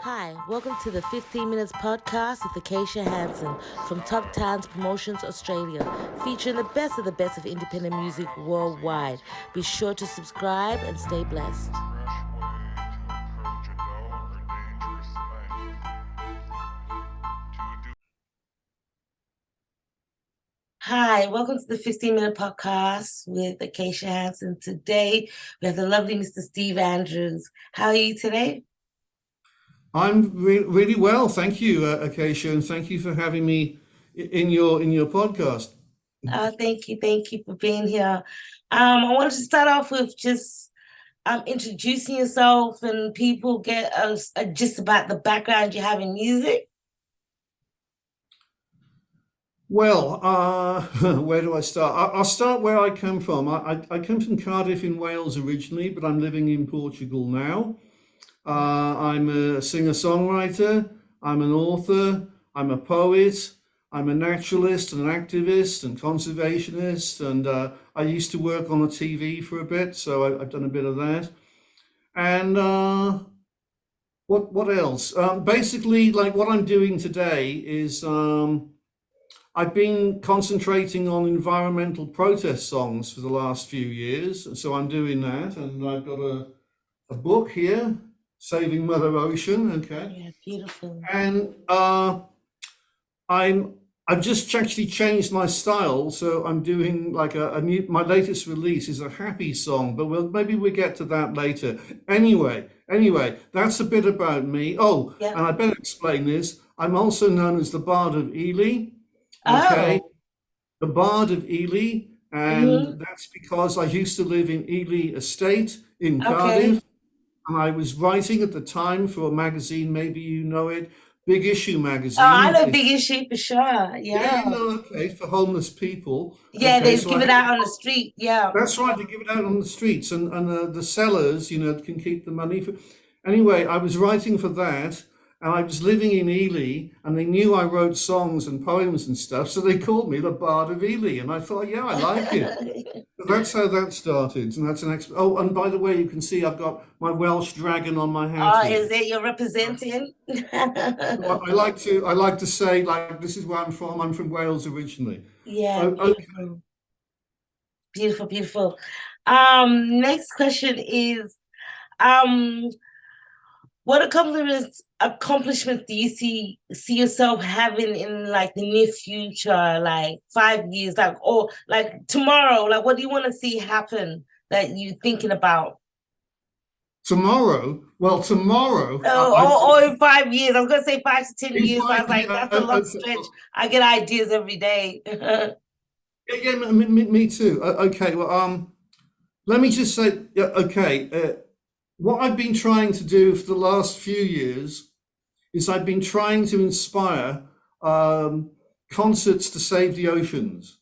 Hi, welcome to the 15 Minutes podcast with Accasia Hanson from Top Towns Promotions Australia, featuring the best of independent music worldwide. Be sure to subscribe and stay blessed. Hi, welcome to the 15-minute podcast with Accasia Hanson. Today, we have the lovely Mr. Steve Andrews. How are you today? I'm really well, thank you, Acacia, and thank you for having me in your podcast. Thank you for being here. I wanted to start off with just introducing yourself and people get a gist about the background you have in music. Well, where do I start? I'll start where I come from. I come from Cardiff in Wales originally, but I'm living in Portugal now. I'm a singer-songwriter, I'm an author, I'm a poet, I'm a naturalist and an activist and conservationist, and I used to work on the TV for a bit, so I've done a bit of that. And what else? Basically, like what I'm doing today is I've been concentrating on environmental protest songs for the last few years, so I'm doing that, and I've got a book here, Saving Mother Ocean, okay, Yeah, beautiful. and I'm I've just actually changed my style, so I'm doing like a new. My latest release is a happy song, but maybe we get to that later. Anyway, that's a bit about me. Oh, Yeah. and I better explain this. I'm also known as the Bard of Ely. Okay, Oh. the Bard of Ely, Hmm. and that's because I used to live in Ely Estate in Okay. Cardiff, and I was writing at the time for a magazine. Maybe you know it, Big Issue Oh, I magazine. know Big Issue for sure. Yeah, Yeah. you know, okay, for homeless people. Yeah, Okay, they so I give it had, out on the street. Yeah. that's right, they give it out on the streets, and the sellers, can keep the money for. Anyway, I was writing for that, and I was living in Ely, and they knew I wrote songs and poems and stuff, so they called me the Bard of Ely, and I thought, yeah, I like it. So that's how that started, and that's an oh, and by the way, you can see I've got my Welsh dragon on my hat Oh, here. is it you're representing? So I like to say like this is where I'm from. I'm from Wales originally. Yeah, Oh, beautiful. Beautiful, beautiful. Next question is um what accomplishments do you see yourself having in like the near future, like 5 years, like or like tomorrow? Like what do you want to see happen that you thinking about? tomorrow. Well, tomorrow. Or in 5 years. I was gonna say 5 to 10 years, but I was 5 years. like, that's a long Okay. stretch. I get ideas every day. Yeah, me too. Okay. Well, let me just say. Yeah, okay. What I've been trying to do for the last few years is I've been trying to inspire um, concerts to save the oceans.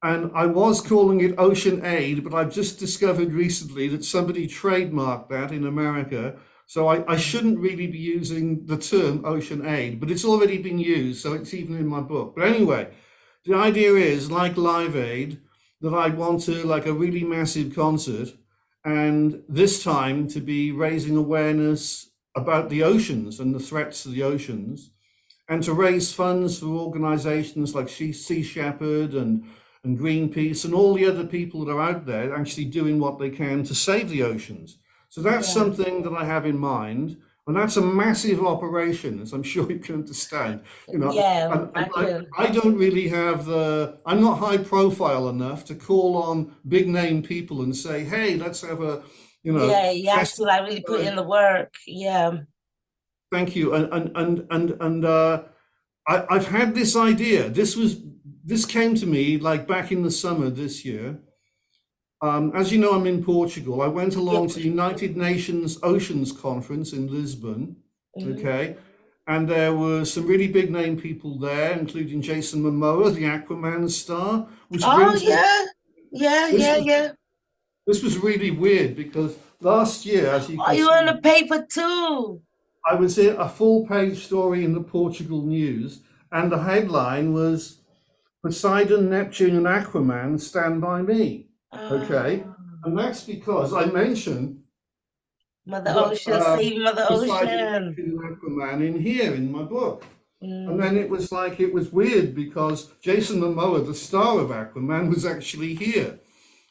And I was calling it Ocean Aid, but I've just discovered recently that somebody trademarked that in America. So I shouldn't really be using the term Ocean Aid, but it's already been used, so it's even in my book. But anyway, the idea is like Live Aid, that I want to like a really massive concert, and this time to be raising awareness about the oceans and the threats to the oceans, and to raise funds for organizations like Sea Shepherd and Greenpeace and all the other people that are out there actually doing what they can to save the oceans. So that's Yeah, something that I have in mind. And that's a massive operation, as I'm sure you can understand. yeah, And I can. I don't really have I'm not high profile enough to call on big name people and say, hey, let's have a, Yeah, you have to festival. like really put in the work. Yeah. Thank you. I've had this idea. This came to me like back in the summer this year. As you know, I'm in Portugal. I went Yeah. along to the United Nations Oceans Conference in Lisbon. Mhm. Okay, and there were some really big name people there, including Jason Momoa, the Aquaman star, which Oh brings me. yeah. Yeah, This yeah, was yeah. this was really weird because last year, as you Oh, can you on the see, paper too. I was in a full page story in the Portugal news, and the headline was Poseidon, Neptune, and Aquaman stand by me. Okay. Oh, And that's because I mentioned Mother that Ocean, save Mother decided Ocean. to do Aquaman in here in my book. And Mm, then it was like, it was weird because Jason Momoa, the star of Aquaman, was actually here.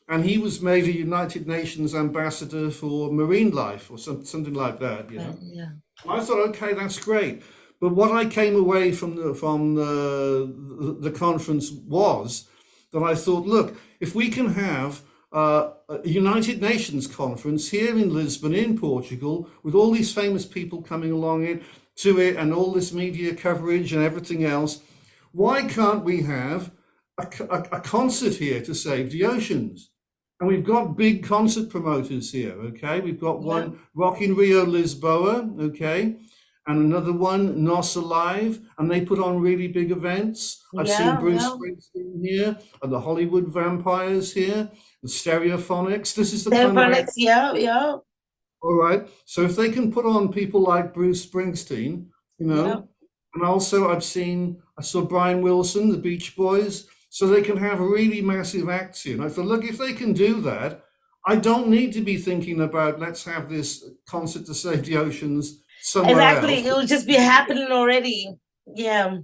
And he was made a United Nations ambassador for marine life or something like that, you know. yeah. And I thought, okay, that's great. But what I came away from the conference was that I thought, look, if we can have a United Nations conference here in Lisbon, in Portugal, with all these famous people coming along to it and all this media coverage and everything else, why can't we have a concert here to save the oceans? And we've got big concert promoters here, okay? We've got Yeah, one, Rock in Rio Lisboa, okay? And another one, Nos Alive, and they put on really big events. I've seen yeah, Bruce yeah. Springsteen here, and the Hollywood Vampires here, the Stereophonics. This is the kind of Telephonics, act, yeah, yeah, all right? So if they can put on people like Bruce Springsteen, you yeah. know, and also I saw Brian Wilson, the Beach Boys, so they can have really massive acts here. And I thought, look, if they can do that, I don't need to be thinking about let's have this concert to save the oceans somewhere Exactly. else. It will just be happening already. Yeah,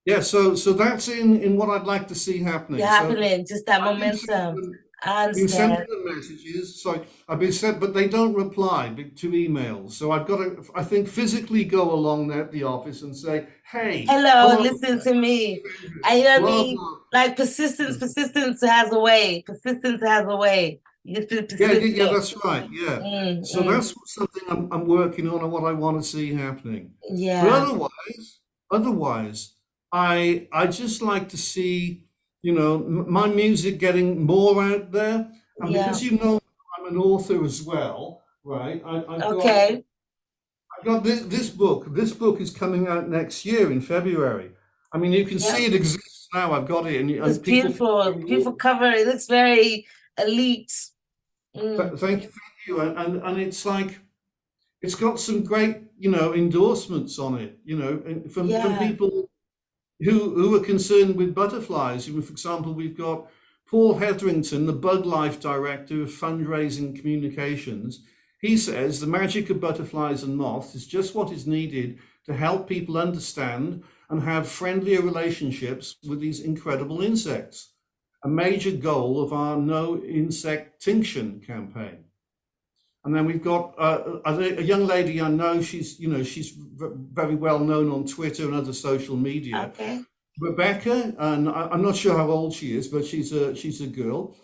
Yeah, so that's in what I'd like to see you're happening. So happening. Just that I've been sending momentum. them, I been sending understand. them messages. Sorry, I've been sent, but they don't reply to emails. So I've got to, I think, physically go along there at the office and say, "Hey, Hello, hello, listen to me. I you know what I blah mean? blah." Like persistence has a way. Persistence has a way. You just be Yeah, persistent. that's right. Yeah. Mm, So mm. that's something I'm working on and what I want to see happening. But Yeah, otherwise, I just like to see, my music getting more out there. And yeah. because I'm an author as well, right? Okay. I've got this book. This book is coming out next year in February. I mean, you can Yeah. see it exists now. I've got it, It's and people. beautiful. Beautiful cover. It looks very elite. Mm, Thank you. And it's like it's got some great, endorsements on it, and from yeah. people who are concerned with butterflies. For example, we've got Paul Hetherington, the Bug Life Director of Fundraising Communications. He says the magic of butterflies and moths is just what is needed to help people understand and have friendlier relationships with these incredible insects. A major goal of our No Insect Tinction campaign. And then we've got a young lady I know. She's very well known on Twitter and other social media. Okay. Rebecca, and I'm not sure how old she is, but she's a girl,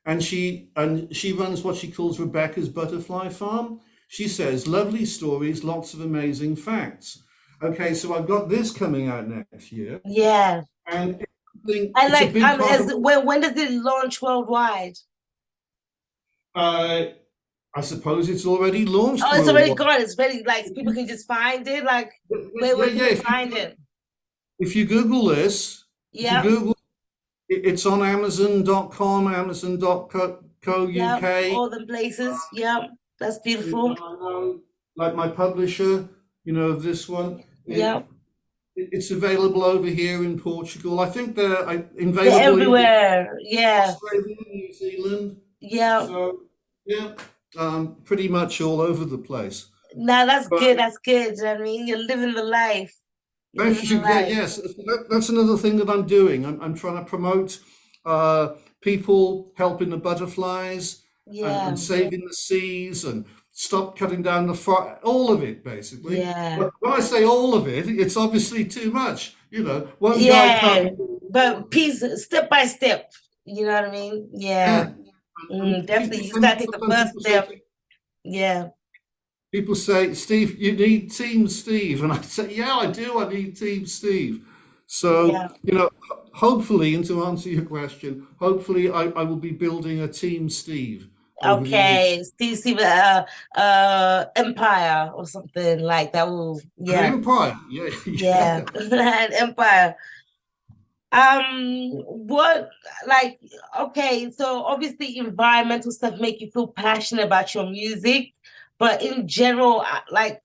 and she runs what she calls Rebecca's Butterfly Farm. She says lovely stories, lots of amazing facts. Okay, so I've got this coming out next year, Yeah. and I it's a like big part of. as when does it launch worldwide? Uh, I suppose it's already launched Oh, it's already worldwide. gone. It's ready, like people can just find it. Like Yeah, where can yeah. they find it? If you Google this, if you Yep, Google, it's on Amazon.com, Amazon.co yep, UK. all the places. Yep, that's And beautiful. I know, like my publisher, this one, Yep, it's available over here in Portugal. I think they're they're available in everywhere. Yeah, Australia, New Zealand. yeah. So yeah, pretty much all over the place. Now that's But good. That's good. I mean, you're living the life. You're living thank the you. Yeah, life. yes, that's another thing that I'm doing. I'm trying to promote people helping the butterflies and Yeah, saving the seas and stop cutting down the forest. All of it, basically. yeah, But when I say all of it, it's obviously too much. One guy yeah. can't. But piece, step by step. You know what I mean? Yeah, Yeah. And definitely. You just gotta take the sometimes first step. Yeah, people say, Steve, you need Team Steve. And I say, yeah, I do. I need Team Steve. So, yeah. hopefully, and to answer your question, hopefully I will be building a Team Steve over the years. Okay, Steve, Empire or something like that. Will An yeah, empire. Yeah, yeah, yeah. an Empire. What like okay, so obviously environmental stuff make you feel passionate about your music, but in general, like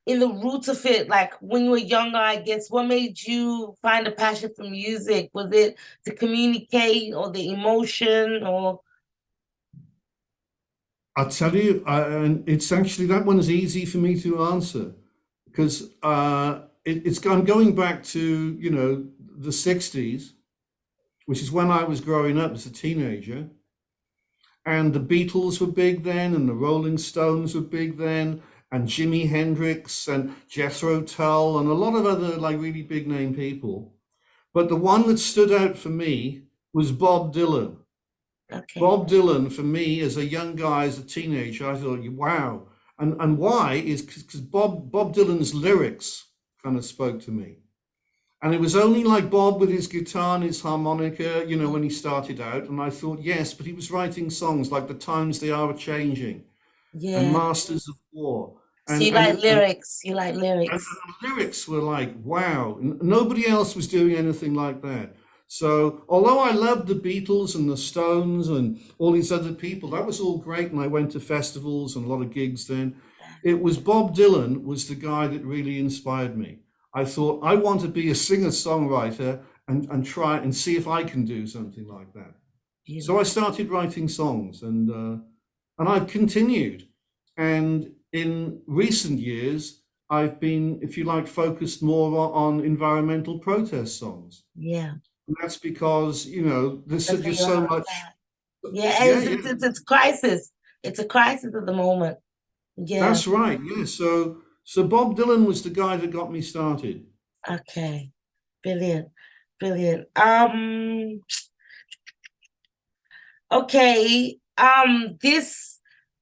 in the roots of it, like when you were younger, I guess, what made you find a passion for music? Was it to communicate or the emotion or I'll tell you, and it's actually that one's easy for me to answer because I'm going back to, the 60s, which is when I was growing up as a teenager. And the Beatles were big then, and the Rolling Stones were big then, and Jimi Hendrix and Jethro Tull and a lot of other like really big name people. But the one that stood out for me was Bob Dylan. Okay. Bob Dylan, for me as a young guy, as a teenager, I thought, wow. And why is because Bob Dylan's lyrics kind of spoke to me. And it was only like Bob with his guitar and his harmonica, when he started out. And I thought, yes, but he was writing songs like The Times They Are Changing and Yeah. Masters of War. So And you like and and, lyrics. You like and lyrics. the lyrics were like, wow, nobody else was doing anything like that. So although I loved the Beatles and the Stones and all these other people, that was all great. And I went to festivals and a lot of gigs then. It was Bob Dylan was the guy that really inspired me. I thought I want to be a singer-songwriter and try and see if I can do something like that. So I Beautiful. started writing songs and I've continued. And in recent years, I've been, if you like, focused more on environmental protest songs. Yeah. And that's because, there's That's what just you're so on much. that. Yeah, Yeah, it's, yeah, it's it's it's a crisis. It's a crisis at the moment. Yeah. that's right. Yeah. So Bob Dylan was the guy that got me started. Okay. Brilliant. Brilliant. Okay.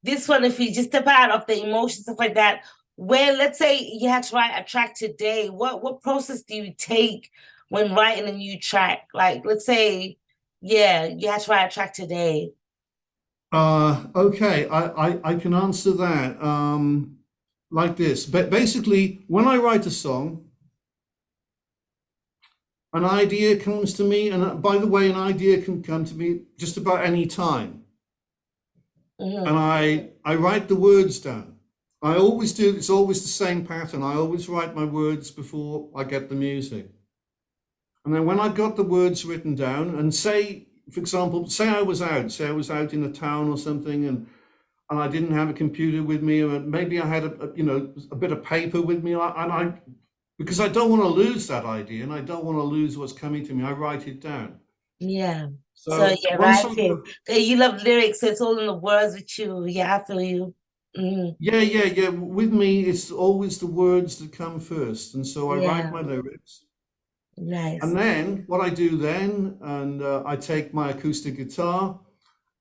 This one, if you just step out of the emotions, stuff like that, when let's say you had to write a track today, what process do you take when writing a new track? Like, let's say, yeah, you had to write a track today. Okay, I can answer that like this. But basically, when I write a song, an idea comes to me, and by the way, an idea can come to me just about any time. And Hmm. I write the words down. I always do, it's always the same pattern. I always write my words before I get the music. And then when I've got the words written down, and say, for example, say I was out in a town or something, and I didn't have a computer with me, or maybe I had a bit of paper with me, and I because I don't want to lose that idea, and I don't want to lose what's coming to me. I write it down. Yeah. So So yeah, once I've writing. got, Okay, you love lyrics, so it's all in the words with you. Yeah, I feel you. Mm, yeah, yeah, yeah. With me, it's always the words that come first, and so I write yeah, my lyrics. And nice. then what I do then, and I take my acoustic guitar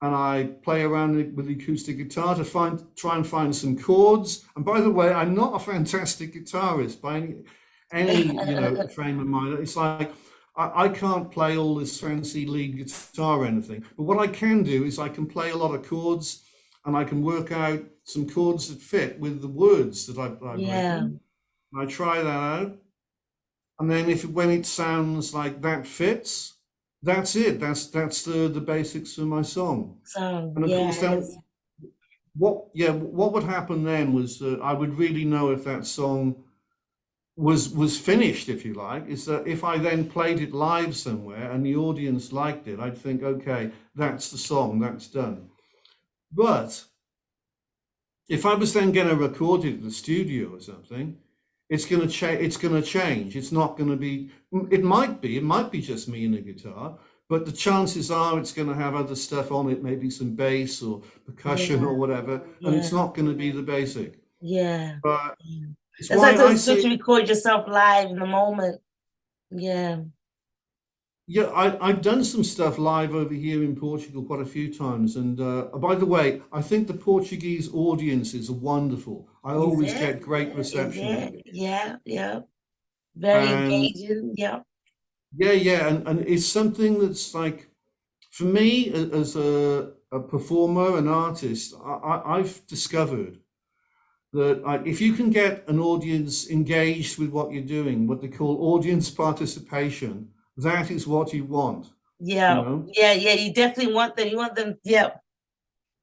and I play around with the acoustic guitar to try and find some chords. And by the way, I'm not a fantastic guitarist by any frame of mind. It's like I can't play all this fancy lead guitar or anything. But what I can do is I can play a lot of chords and I can work out some chords that fit with the words that I've Yeah, written. And I try that out. And then if when it sounds like that fits, that's it. That's the basics of my song. so And of course, yes, then what would happen then was I would really know if that song was finished, if you like. Is that if I then played it live somewhere and the audience liked it, I'd think, okay, that's the song, that's done. But if I was then going to record it in the studio or something, it's going to change. It's going to change. It's not going to be. It might be just me and a guitar, but the chances are it's going to have other stuff on it, maybe some bass or percussion yeah, or whatever, and it's yeah, not going to be the basic. yeah, But yeah. it's That's why why I it's good see to it. record yourself live in the moment. Yeah. Yeah, I've done some stuff live over here in Portugal quite a few times. And by the way, I think the Portuguese audiences are wonderful. I Is always it? get great Is reception it? here. Yeah, yeah. Very And engaging. Yeah. yeah, yeah, and it's something that's like for me as a performer, an artist, I've discovered that if you can get an audience engaged with what you're doing, what they call audience participation, that is what you want, you Yeah. know? Yeah, yeah. You definitely want them. You want them. Yeah.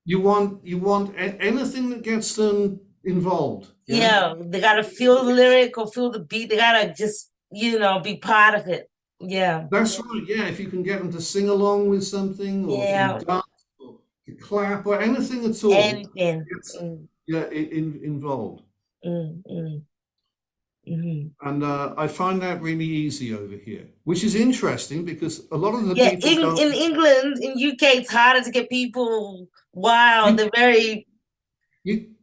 You want anything that gets them involved, yeah? Yeah. They gotta feel the lyric or feel the beat. They gotta just, be part of it. Yeah. That's right, yeah. If you can get them to sing along with something or to Yeah. dance or clap or anything at all. Anything. It's Mm, yeah involved, mm, mm, mhm. and I find that really easy over here, which is interesting because a lot of the Yeah, people don't. in England, in UK, it's harder to get people. Wow, You they're very. you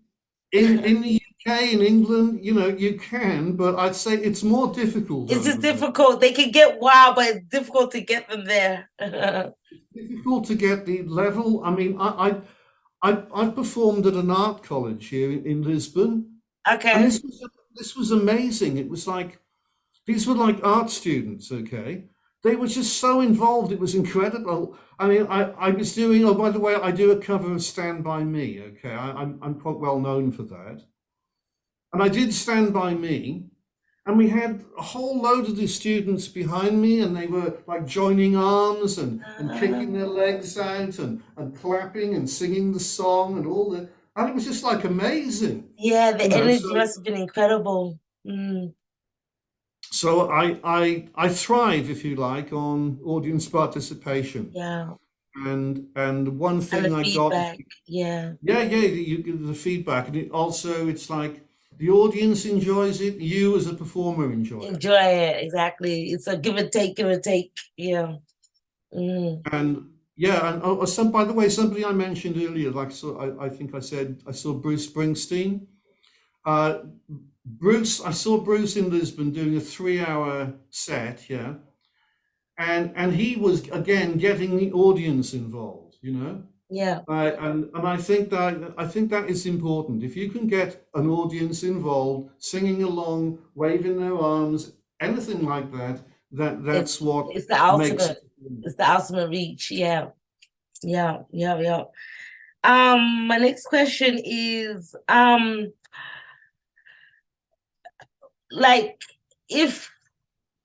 in the UK, in England, you can, but I'd say it's more difficult It's just over there. difficult. They can get wow, but it's difficult to get them there. Difficult to get the level. I mean, I've performed at an art college here in Lisbon, and Okay. this was amazing. It was like these were like art students, okay? They were just so involved. It was incredible. I mean, I was doing, oh, by the way, I do a cover of Stand By Me, okay? I'm quite well known for that. And I did Stand By Me, and we had a whole load of the students behind me, and they were like joining arms and kicking their legs out and clapping and singing the song and all the, and it was just like amazing, Yeah, the energy so must have been incredible. Mm, so I thrive, if you like, on audience participation. yeah, And one and the thing I got, feedback. Yeah, yeah, you get the feedback, and it's like the audience enjoys it, you as a performer enjoy it. enjoy it. Exactly. It's a give and take, give and take. Yeah. Mm, And yeah, and some, by the way, somebody I mentioned earlier, like, so I think I said I saw Bruce Springsteen. Uh, I saw Bruce in Lisbon doing a 3 hour set, yeah, and he was again getting the audience involved. yeah. And I think that is important. If you can get an audience involved, singing along, waving their arms, anything like that, It's that's what it's the makes ultimate. it. It's the ultimate reach. Yeah. Yeah. Yeah. Yeah. My next question is like if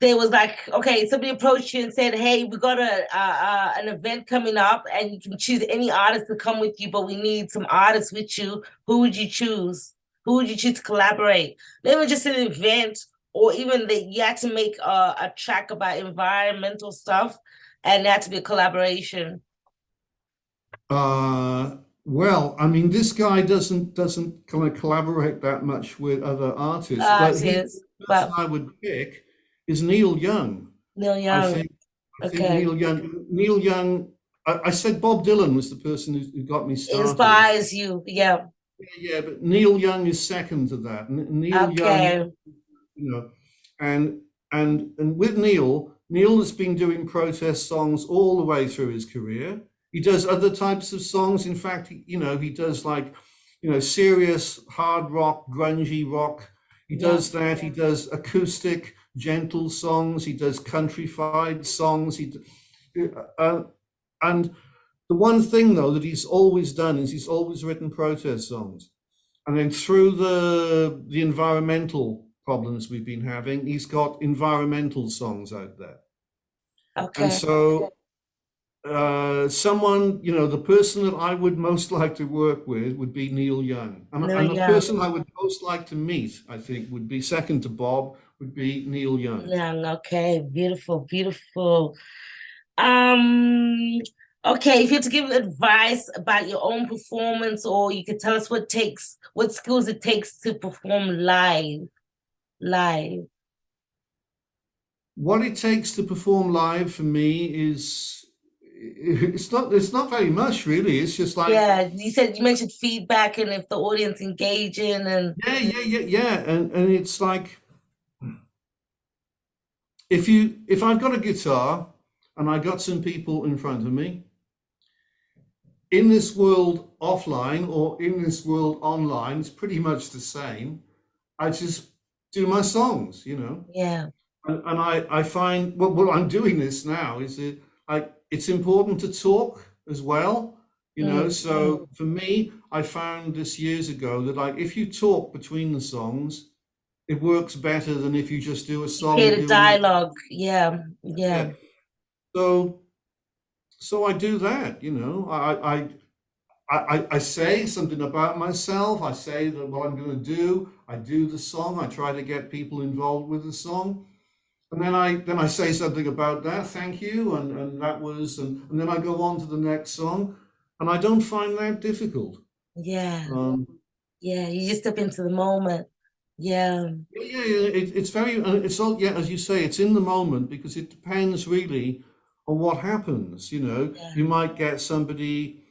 there was like, okay, somebody approached you and said, hey, we got an event coming up and you can choose any artist to come with you, but we need some artists with you. Who would you choose? Who would you choose to collaborate? Not even just an event, or even that you had to make a track about environmental stuff and it had to be a collaboration. Uh, well, I mean, this guy doesn't kind of collaborate that much with other artists, but Artists, the person but I would pick is Neil Young. Neil I Young. think I think Okay. Neil Young. I said Bob Dylan was the person who got me started. Inspires you. Yeah. Yeah, but Neil Young is second to that. Neil Young, Okay. you know, and and with Neil has been doing protest songs all the way through his career. He does other types of songs. In fact, he does like, serious hard rock, grungy rock. He Yeah. does that. He does acoustic, gentle songs. He does countrified songs. Uh, and the one thing though that he's always done is he's always written protest songs. And then through the environmental problems we've been having, he's got environmental songs out there. And Okay. so the person that I would most like to work with would be Neil Young. And, Neil and the Young. person I would most like to meet, I think, would be second to Bob, would be Neil Young. Young. Okay. Beautiful. Beautiful. Um, okay, if you had to give advice about your own performance, or you could tell us what skills it takes to perform live. Live. What it takes to perform live for me is it's not very much really. It's just like, Yeah, you mentioned feedback and if the audience engaging and yeah, yeah, yeah, yeah. And it's like, if I've got a guitar and I got some people in front of me in this world offline or in this world online, it's pretty much the same. I just do my songs. yeah, And I find, well, I'm doing this now is that it's important to talk as well. mm, So for me, I found this years ago that like if you talk between the songs, it works better than if you just do a you song create a doing it. dialogue. Yeah, yeah, Yeah. So I do that. I say something about myself. I say that what I'm going to do. I do the song. I try to get people involved with the song. And then I say something about that, thank you, and that was, and then I go on to the next song. and I don't find that difficult. Yeah. Um, Yeah. You just step into the moment. Yeah. it's very, it's all, yeah, as you say, it's in the moment because it depends really on what happens. You know, Yeah. you might get somebody,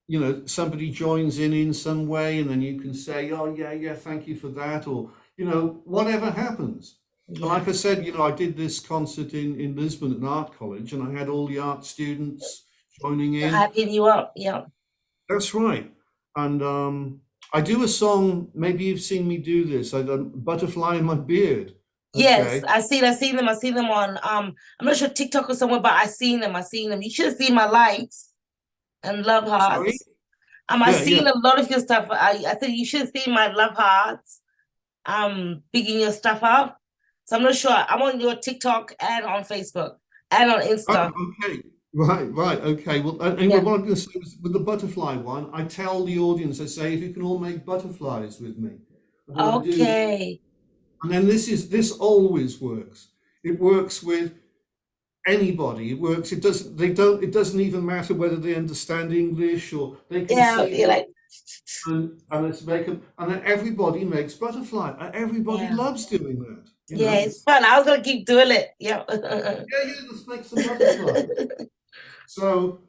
you know, somebody joins in some way, and then you can say, oh, yeah, yeah, thank you for that, or, you know, whatever happens. And Yeah. like I said, you know, I did this concert in Lisbon at an art college, and I had all the art students joining They're in. hyping you up. Yeah. That's right. And I do a song, maybe you've seen me do this. I done Butterfly in My Beard. Yes, Okay. I seen them on I'm not sure TikTok or somewhere, but I seen them. You should have seen my likes and love Sorry? hearts. I Yeah, seen yeah. a lot of your stuff. I think you should have seen my love hearts, bigging your stuff up. So I'm not sure. I'm on your TikTok and on Facebook and on Oh, Insta. okay. Right, right. Okay. Well, anyway, Yeah. what I'm going to say is with the butterfly one, I tell the audience, I say, if you can all make butterflies with me. And then I do, Okay. and then this always works. It works with anybody. It works. It doesn't even matter whether they understand English or they can Yeah, see you're this like, and it's make them, and then everybody makes butterfly. And everybody yeah. loves doing that, you Yeah, know. it's fun. I was gonna keep doing it. Yeah. Yeah, yeah, let's make some butterflies. So,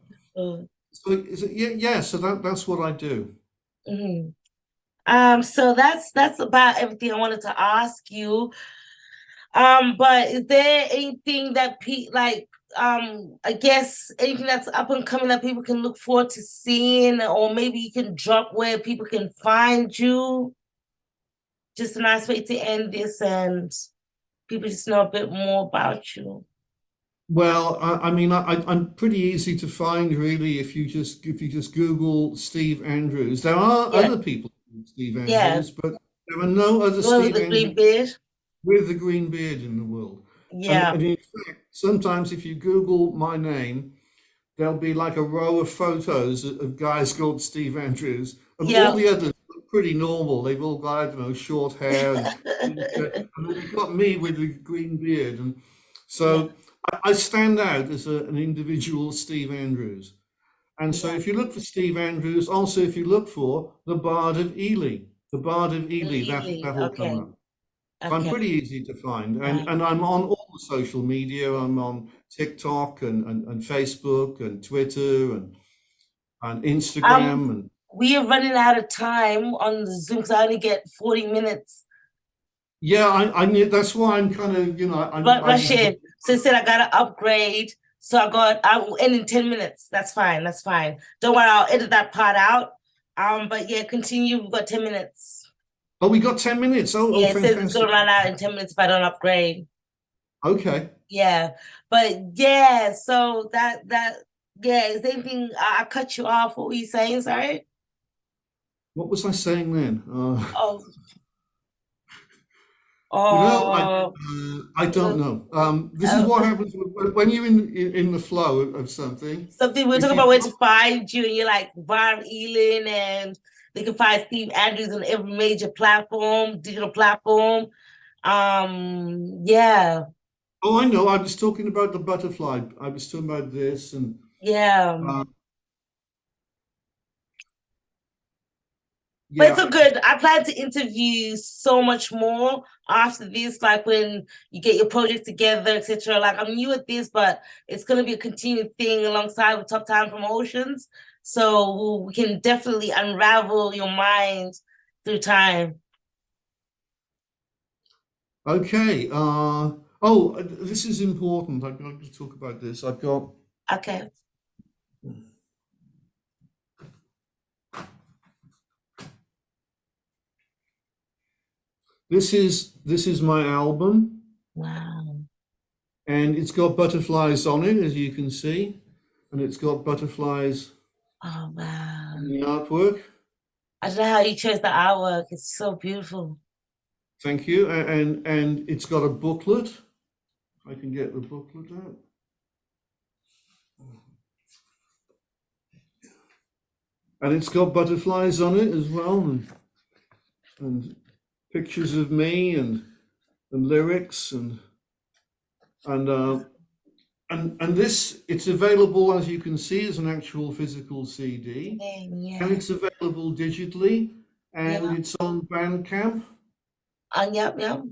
yeah, yeah. So that's what I do. Mhm. So that's about everything I wanted to ask you. But is there anything that I guess anything that's up and coming that people can look forward to seeing, or maybe you can drop where people can find you? Just a nice way to end this and people just know a bit more about you. Well, I mean, I'm pretty easy to find, really. If you just Google Steve Andrews, there are Yeah, other people called Steve yeah. Andrews, but there are no other The one with Steve the green Andrews beard. with the green beard in the world. Yeah, And in fact, sometimes if you Google my name, there'll be like a row of photos of guys called Steve Andrews, and all yeah. the others look pretty normal. They've all got, I don't know, short hair, and then you've got me with the green beard. And Yeah, so I stand out as an individual Steve Andrews. And so yeah. if you look for Steve Andrews, also if you look for the Bard of Ely, the Bard of Ely, Really? that'll come Okay, up. So I'm okay. pretty easy to find, Right. and I'm on all the social media. I'm on TikTok and Facebook and Twitter and Um, Instagram and we are running out of time on the Zoom because I only get 40 minutes. yeah, I knew that's why I'm kind of I Rush was in. So I said I gotta upgrade. So I will end in 10 minutes. That's fine. That's fine. Don't worry, I'll edit that part out. But yeah, continue. We've got 10 minutes. oh, we got 10 minutes. Oh, Yeah, it says it's fantastic. gonna run out in 10 minutes if I don't upgrade. Okay, Yeah. But yeah, so that yeah, is there anything I cut you off? What were you saying? Sorry? what was I saying then? Oh, You know, oh, I don't know. This is what happens when you're in the flow of something. something we're If talking you about where to find you, and you're like Brian Elin, and they can find Steve Andrews on every major platform, digital platform. Yeah, oh, I know. I was talking about the butterfly. I was talking about this and yeah. uh, But it's yeah. so good. I plan to interview so much more after this, like when you get your project together, etc. Like I'm new at this, but it's gonna be a continued thing alongside with Top Time Promotions. So we can definitely unravel your mind through time. Okay. Oh, this is important. I've got to talk about this. I've got Okay. this is my album, Wow. and it's got butterflies on it, as you can see, and it's got butterflies Oh wow. in the artwork. I don't know how you chose the artwork. It's so beautiful. Thank you. And it's got a booklet. If I can get the booklet out. And it's got butterflies on it as well, and pictures of me and lyrics and and this, it's available, as you can see, as an actual physical CD, and Yeah, it's available digitally, and yeah. it's on Bandcamp, Yep, yep.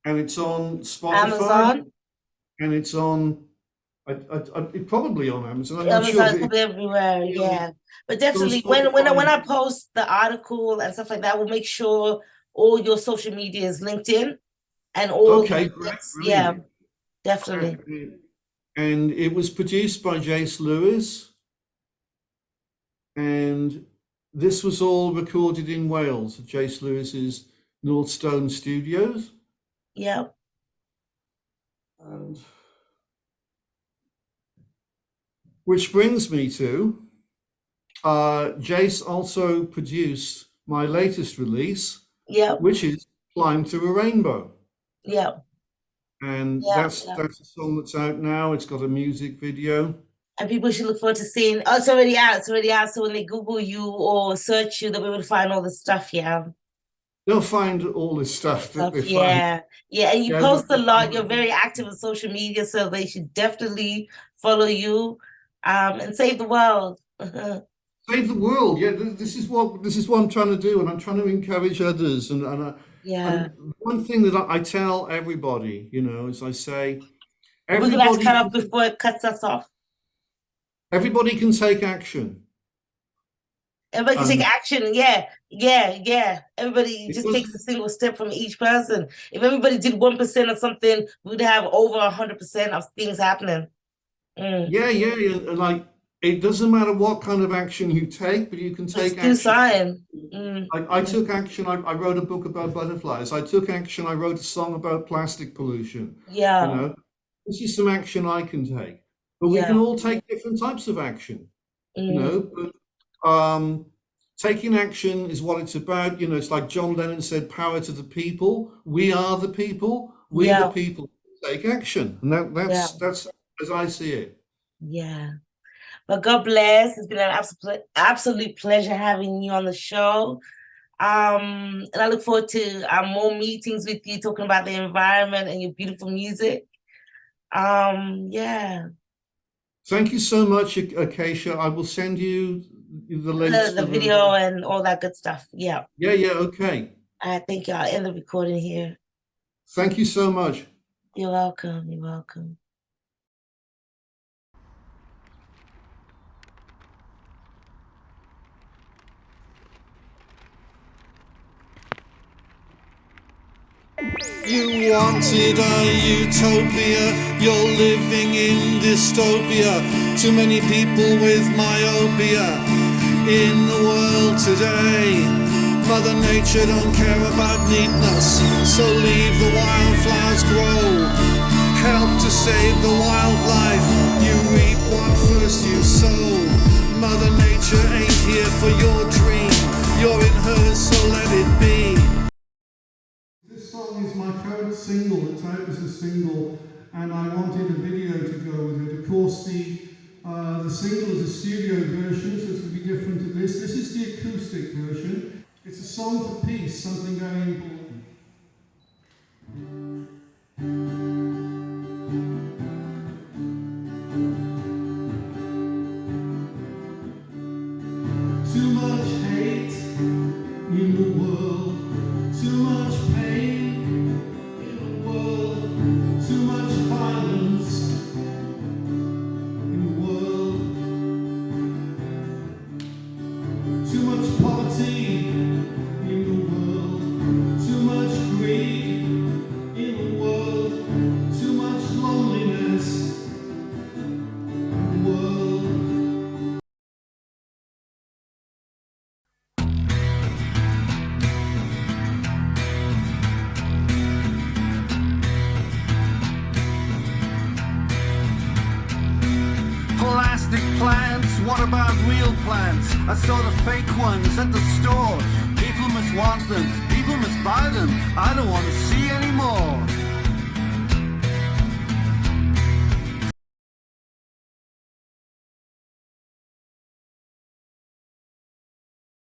and it's on Spotify, Amazon. and it's on, it's probably on Amazon. I'm not sure if Amazon could it's be everywhere, yeah. But on definitely when Spotify. I post the article and stuff like that, we'll make sure all your social media is linked in and all the Okay, great, links. Yeah, brilliant. definitely. And it was produced by Jace Lewis, and this was all recorded in Wales at Jace Lewis's Northstone Studios. Yeah, And which brings me to Jace also produced my latest release, yeah, which is Climb to a Rainbow. yeah, And yeah, that's yeah. that's a song that's out now. It's got a music video. And people should look forward to seeing. Oh, it's already out. It's already out. So when they Google you or search you, they'll be able to find all the stuff. Yeah. They'll find all this stuff that Stuff. they find. Yeah. Yeah. And you Yeah, post a lot. You're very active on social media, so they should definitely follow you and save the world. save the world. Yeah, this is what I'm trying to do, and I'm trying to encourage others. Yeah. And one thing that I tell everybody, is I say We're gonna have to everybody cut off can before it cuts us off. everybody can take action, Everybody can take and action. Yeah, yeah, yeah. Everybody it just takes a doesn't. single step from each person. If everybody did 1% of something, we'd have over 100% of things happening. Mm. Yeah, yeah, yeah, and like it doesn't matter what kind of action you take, but you can Just take do action. sign. Mm. I Mm. took action. I wrote a book about butterflies. I took action. I wrote a song about plastic pollution. You Yeah, know, this is some action I can take. But we can yeah. all take different types of action. Mm. But taking action is what it's about. It's like John Lennon said, "Power to the people. We are the people. We the Yeah, people take action." And yeah, that's as I see it. yeah. But God bless. It's been an absolute pleasure having you on the show. And I look forward to more meetings with you talking about the environment and your beautiful music. Yeah. Thank you so much, Acacia. I will send you the links The for video the. and all that good stuff. Yeah. Yeah, yeah, okay. I think I'll end the recording here. Thank you so much. You're welcome. You're welcome. You wanted a utopia, you're living in dystopia. Too many people with myopia in the world today. Mother Nature don't care about neatness, so leave the wildflowers grow. Help to save the wildlife, you reap what first you sow. Mother Nature ain't here for your dream, you're in hers, so let it be. This song is my current single. It's out as a single, and I wanted a video to go with it. Of course, the single is a studio version, so it's going to be different to this. This is the acoustic version. It's a song for peace, something very important. Too much hate in the world, too much pain in the world, too much violence in the world, too much poverty in the world, too much greed in the world, too much loneliness in the world. Plastic plants, what about real plants? I saw the fake ones at the store. People must want them, people must buy them. I don't want to see any